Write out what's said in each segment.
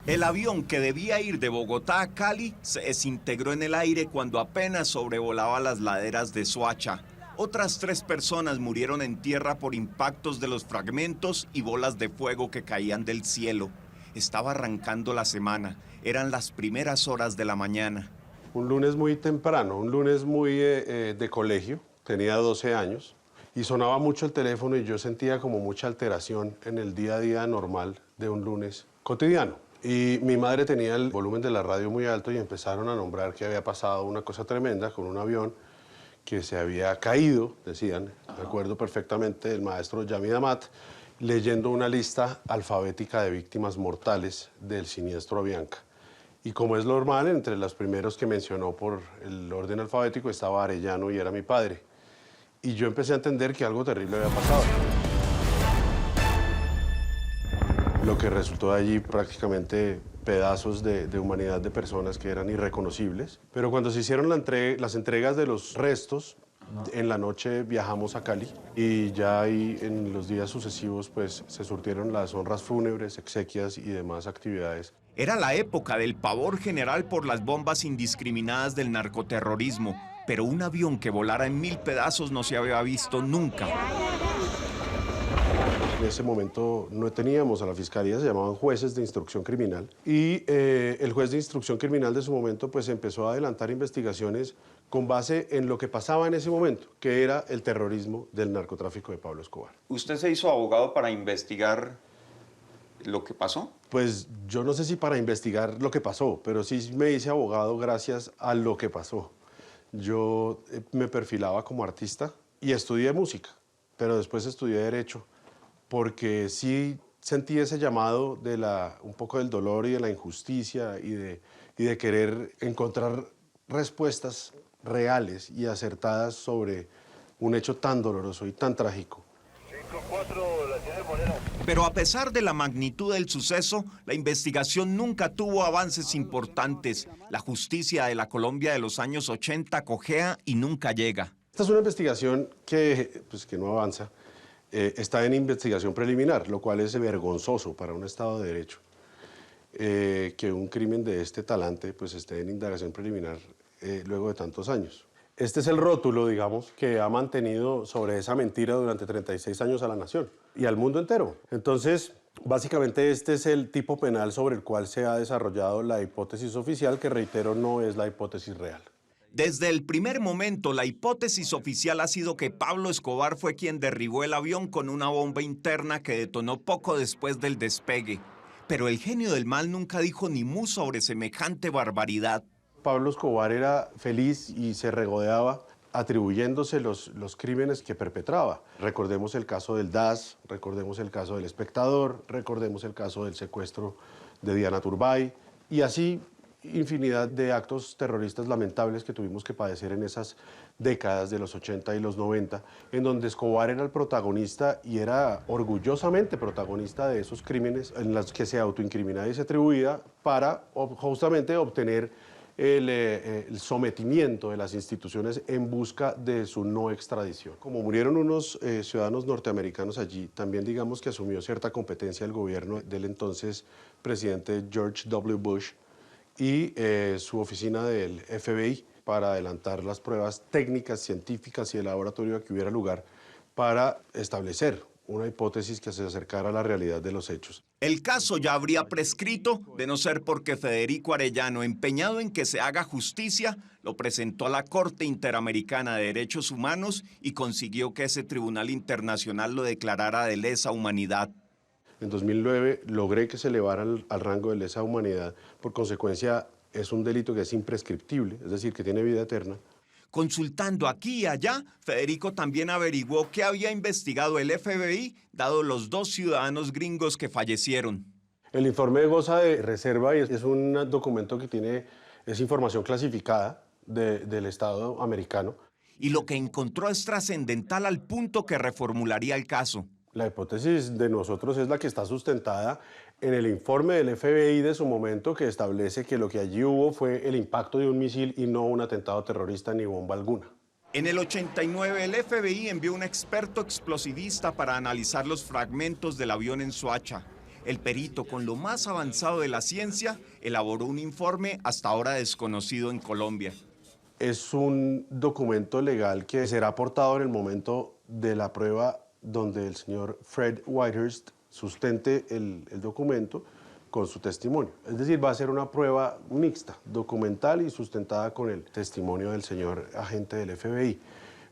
El avión que debía ir de Bogotá a Cali se desintegró en el aire cuando apenas sobrevolaba las laderas de Soacha. Otras 3 personas murieron en tierra por impactos de los fragmentos y bolas de fuego que caían del cielo. Estaba arrancando la semana, eran las primeras horas de la mañana. Un lunes muy temprano, un lunes muy de colegio, tenía 12 años y sonaba mucho el teléfono y yo sentía como mucha alteración en el día a día normal de un lunes cotidiano. Y mi madre tenía el volumen de la radio muy alto y empezaron a nombrar que había pasado una cosa tremenda con un avión que se había caído, decían. Recuerdo perfectamente el maestro Yamid Amat leyendo una lista alfabética de víctimas mortales del siniestro Avianca. Y como es normal, entre los primeros que mencionó por el orden alfabético estaba Arellano y era mi padre. Y yo empecé a entender que algo terrible había pasado. Lo que resultó de allí prácticamente pedazos de humanidad de personas que eran irreconocibles. Pero cuando se hicieron las entregas de los restos, en la noche viajamos a Cali y ya ahí en los días sucesivos pues se surtieron las honras fúnebres, exequias y demás actividades. Era la época del pavor general por las bombas indiscriminadas del narcoterrorismo, pero un avión que volara en 1000 pedazos no se había visto nunca. En ese momento no teníamos a la fiscalía, se llamaban jueces de instrucción criminal y el juez de instrucción criminal de su momento pues empezó a adelantar investigaciones con base en lo que pasaba en ese momento, que era el terrorismo del narcotráfico de Pablo Escobar. ¿Usted se hizo abogado para investigar lo que pasó? Pues yo no sé si para investigar lo que pasó, pero sí me hice abogado gracias a lo que pasó. Yo me perfilaba como artista y estudié música, pero después estudié Derecho, porque sí sentí ese llamado de un poco del dolor y de la injusticia y de querer encontrar respuestas reales y acertadas sobre un hecho tan doloroso y tan trágico. Pero a pesar de la magnitud del suceso, la investigación nunca tuvo avances importantes. La justicia de la Colombia de los años 80 cojea y nunca llega. Esta es una investigación que no avanza. Está en investigación preliminar, lo cual es vergonzoso para un Estado de Derecho. Que un crimen de este talante pues, esté en indagación preliminar luego de tantos años. Este es el rótulo, digamos, que ha mantenido sobre esa mentira durante 36 años a la nación y al mundo entero. Entonces, básicamente este es el tipo penal sobre el cual se ha desarrollado la hipótesis oficial, que reitero, no es la hipótesis real. Desde el primer momento, la hipótesis oficial ha sido que Pablo Escobar fue quien derribó el avión con una bomba interna que detonó poco después del despegue. Pero el genio del mal nunca dijo ni mu sobre semejante barbaridad. Pablo Escobar era feliz y se regodeaba atribuyéndose los crímenes que perpetraba. Recordemos el caso del DAS, recordemos el caso del Espectador, recordemos el caso del secuestro de Diana Turbay y así infinidad de actos terroristas lamentables que tuvimos que padecer en esas décadas de los 80 y los 90, en donde Escobar era el protagonista y era orgullosamente protagonista de esos crímenes en los que se autoincriminaba y se atribuía para justamente obtener el sometimiento de las instituciones en busca de su no extradición. Como murieron unos ciudadanos norteamericanos allí, también digamos que asumió cierta competencia el gobierno del entonces presidente George W. Bush y su oficina del FBI para adelantar las pruebas técnicas, científicas y de laboratorio que hubiera lugar para establecer una hipótesis que se acercara a la realidad de los hechos. El caso ya habría prescrito, de no ser porque Federico Arellano, empeñado en que se haga justicia, lo presentó a la Corte Interamericana de Derechos Humanos y consiguió que ese tribunal internacional lo declarara de lesa humanidad. En 2009 logré que se elevara al rango de lesa humanidad. Por consecuencia, es un delito que es imprescriptible, es decir, que tiene vida eterna. Consultando aquí y allá, Federico también averiguó qué había investigado el FBI, dado los 2 ciudadanos gringos que fallecieron. El informe goza de reserva y es un documento que es información clasificada del Estado americano. Y lo que encontró es trascendental al punto que reformularía el caso. La hipótesis de nosotros es la que está sustentada en el informe del FBI de su momento, que establece que lo que allí hubo fue el impacto de un misil y no un atentado terrorista ni bomba alguna. En el 89, el FBI envió un experto explosivista para analizar los fragmentos del avión en Soacha. El perito, con lo más avanzado de la ciencia, elaboró un informe hasta ahora desconocido en Colombia. Es un documento legal que será aportado en el momento de la prueba donde el señor Fred Whitehurst sustente el documento con su testimonio. Es decir, va a ser una prueba mixta, documental y sustentada con el testimonio del señor agente del FBI.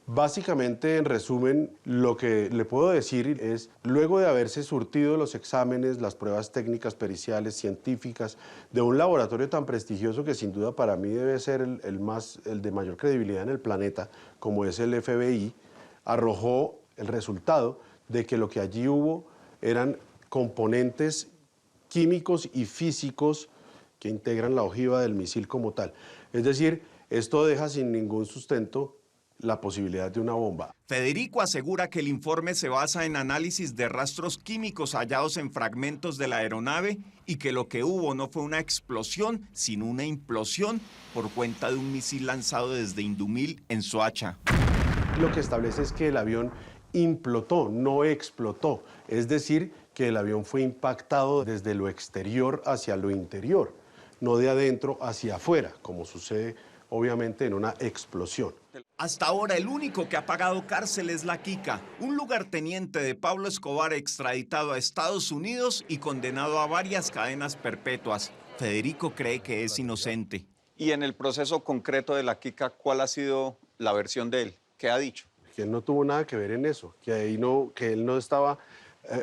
Básicamente, en resumen, lo que le puedo decir es, luego de haberse surtido los exámenes, las pruebas técnicas, periciales, científicas, de un laboratorio tan prestigioso que sin duda para mí debe ser el de mayor credibilidad en el planeta, como es el FBI, arrojó el resultado de que lo que allí hubo eran componentes químicos y físicos que integran la ojiva del misil como tal. Es decir, esto deja sin ningún sustento la posibilidad de una bomba. Federico asegura que el informe se basa en análisis de rastros químicos hallados en fragmentos de la aeronave y que lo que hubo no fue una explosión, sino una implosión por cuenta de un misil lanzado desde Indumil en Soacha. Lo que establece es que el avión implotó, no explotó. Es decir, que el avión fue impactado desde lo exterior hacia lo interior, no de adentro hacia afuera, como sucede obviamente en una explosión. Hasta ahora el único que ha pagado cárcel es La Quica, un lugarteniente de Pablo Escobar extraditado a Estados Unidos y condenado a varias cadenas perpetuas. Federico cree que es inocente. Y en el proceso concreto de La Quica, ¿cuál ha sido la versión de él? ¿Qué ha dicho? Que él no tuvo nada que ver en eso, que él no estaba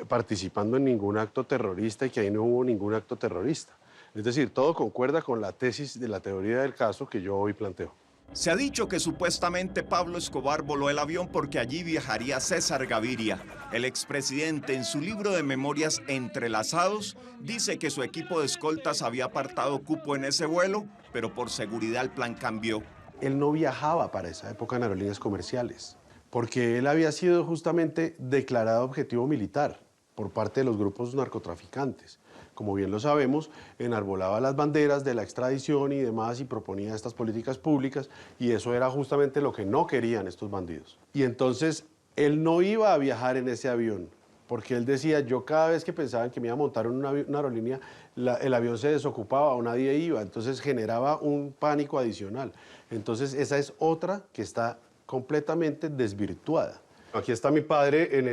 participando en ningún acto terrorista y que ahí no hubo ningún acto terrorista. Es decir, todo concuerda con la tesis de la teoría del caso que yo hoy planteo. Se ha dicho que supuestamente Pablo Escobar voló el avión porque allí viajaría César Gaviria. El expresidente, en su libro de memorias Entrelazados, dice que su equipo de escoltas había apartado cupo en ese vuelo, pero por seguridad el plan cambió. Él no viajaba para esa época en aerolíneas comerciales, porque él había sido justamente declarado objetivo militar por parte de los grupos narcotraficantes. Como bien lo sabemos, enarbolaba las banderas de la extradición y demás y proponía estas políticas públicas y eso era justamente lo que no querían estos bandidos. Y entonces él no iba a viajar en ese avión porque él decía, yo cada vez que pensaban que me iba a montar en una aerolínea, el avión se desocupaba o nadie iba, entonces generaba un pánico adicional. Entonces esa es otra que está completamente desvirtuada. Aquí está mi padre en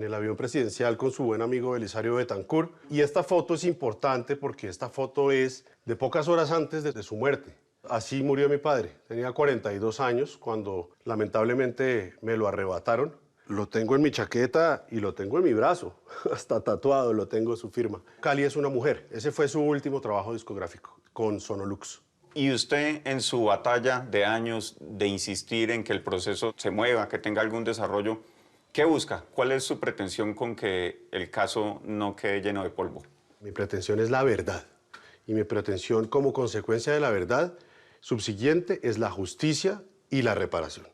el avión presidencial con su buen amigo Belisario Betancourt. Y esta foto es importante porque esta foto es de pocas horas antes de su muerte. Así murió mi padre. Tenía 42 años cuando lamentablemente me lo arrebataron. Lo tengo en mi chaqueta y lo tengo en mi brazo. Hasta tatuado lo tengo su firma. Cali es una mujer. Ese fue su último trabajo discográfico con Sonolux. Y usted, en su batalla de años de insistir en que el proceso se mueva, que tenga algún desarrollo, ¿qué busca? ¿Cuál es su pretensión con que el caso no quede lleno de polvo? Mi pretensión es la verdad. Y mi pretensión como consecuencia de la verdad subsiguiente es la justicia y la reparación.